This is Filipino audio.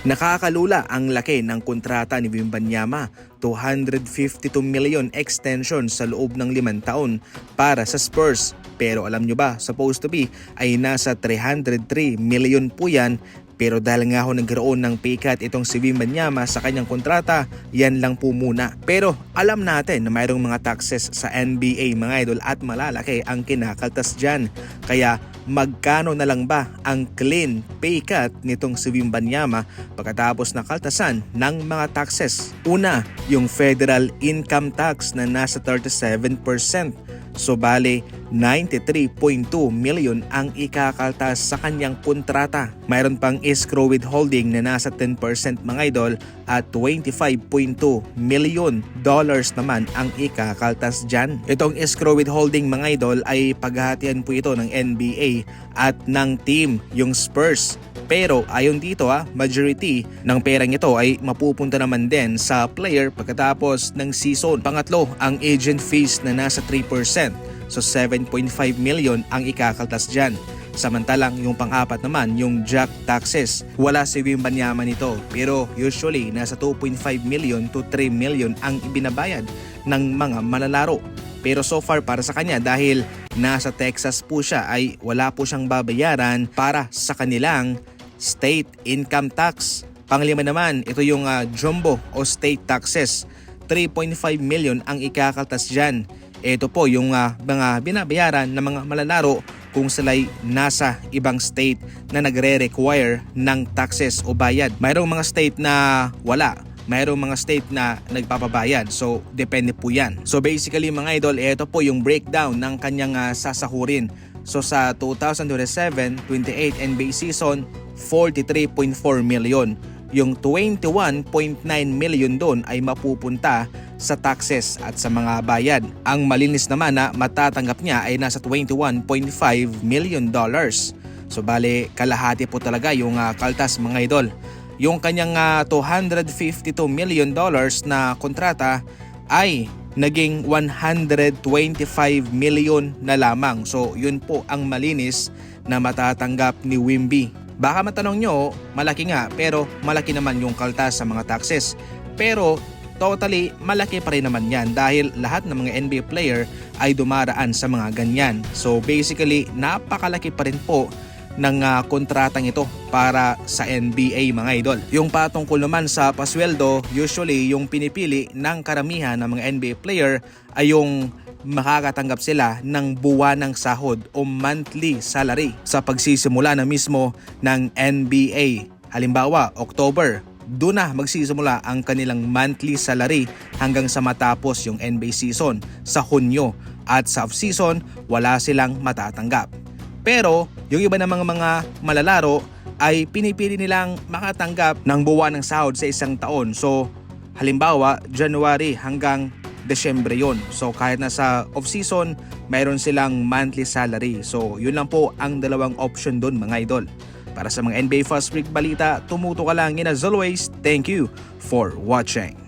Nakakalula ang laki ng kontrata ni Wembanyama, 252 million extension sa loob ng 5 taon para sa Spurs. Pero alam nyo ba, supposed to be ay nasa 303 million po yan. Pero dahil nga ho nagkaroon ng pay cut itong si Wembanyama sa kanyang kontrata, yan lang po muna. Pero alam natin na mayroong mga taxes sa NBA mga idol at malalaki ang kinakaltas dyan. Kaya magkano na lang ba ang clean pay cut nitong si Wembanyama pagkatapos na kaltasan ng mga taxes? Una, yung federal income tax na nasa 37%. So bale, 93.2 million ang ikakaltas sa kanyang kontrata. Mayroon pang escrow withholding na nasa 10% mga idol at 25.2 million dollars naman ang ikakaltas dyan. Itong escrow withholding mga idol ay paghahatian po ito ng NBA at ng team, yung Spurs. Pero ayon dito majority ng perang ito ay mapupunta naman din sa player pagkatapos ng season. Pangatlo, ang agent fees na nasa 3%. So 7.5 million ang ikakaltas dyan. Samantalang yung pang-apat naman, yung jack taxes. Wala si Wembanyama nito pero usually nasa 2.5 million to 3 million ang ibinabayad ng mga manlalaro. Pero so far para sa kanya dahil nasa Texas po siya ay wala po siyang babayaran para sa kanilang state income tax. Panglima naman, ito yung jumbo o state taxes. 3.5 million ang ikakaltas dyan. Ito po yung mga binabayaran ng mga manlalaro kung sila'y nasa ibang state na nagre-require ng taxes o bayad. Mayroong mga state na wala. Mayroong mga state na nagpapabayad. So, depende po yan. So, basically mga idol, ito po yung breakdown ng kanyang sasahurin. So, sa 2027-28 NBA season, 43.4 million. Yung 21.9 million doon ay mapupunta sa taxes at sa mga bayad. Ang malinis naman na matatanggap niya ay nasa 21.5 million dollars. So bale kalahati po talaga yung kaltas mga idol. Yung kanyang 252 million dollars na kontrata ay naging 125 million na lamang. So yun po ang malinis na matatanggap ni Wemby. Baka matanong nyo, malaki nga pero malaki naman yung kaltas sa mga taxes. Pero totally malaki pa rin naman yan dahil lahat ng mga NBA player ay dumaraan sa mga ganyan. So basically napakalaki pa rin po ng kontratang ito para sa NBA mga idol. Yung patungkol naman sa pasweldo, usually yung pinipili ng karamihan ng mga NBA player ay yung makakatanggap sila ng buwanang sahod o monthly salary sa pagsisimula na mismo ng NBA. Halimbawa, October, doon na magsisimula ang kanilang monthly salary hanggang sa matapos yung NBA season sa Hunyo at sa off-season wala silang matatanggap. Pero yung iba namang mga malalaro ay pinipili nilang makatanggap ng buwanang sahod sa isang taon. So halimbawa, January hanggang Desyembre yon. So kahit nasa off-season, mayroon silang monthly salary. So yun lang po ang dalawang option doon mga idol. Para sa mga NBA Fast Break balita, tumuto ka lang. And as always, thank you for watching.